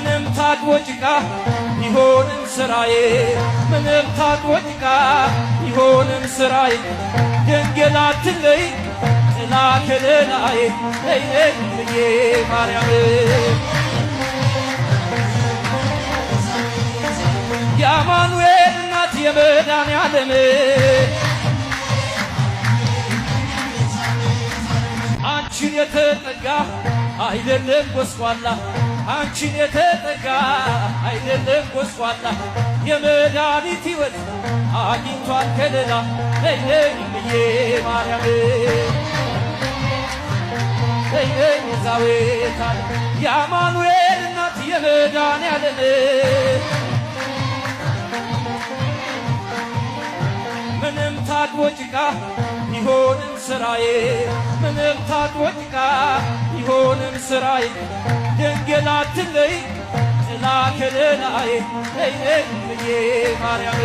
ምንም ታጥቦ ጭቃ ቢሆንም ስራዬ ምንም ታጥቦ ጭቃ ቢሆንም ስራዬ ድንግል አትለይ ጥላ ከለላዬ ነይ ነይ ብዬ ማርያም የአማኑኤል እናት የመድኃኔዓለም አንቺን የተጠጋ አይደለም ጎስቋላ አንቺን የተጠጋ አይደለም ጎስቋላ የመድኃኒት ሕይወት አግኝቷል ከለላ ነይ ነይ ብዬ ማርያም ነይ ነይ ቤዛዊተ ዓለም የአማኑኤል እናት የመድኃኔዓለም ምንም ታጥቦ ጭቃ ቢሆንም ስራዬ ምንም ታጥቦ ጭቃ ቢሆንም ስራዬ ድንግል አትለይ ጥላ ከለላዬ ነይ ነይ ብዬ ማርያም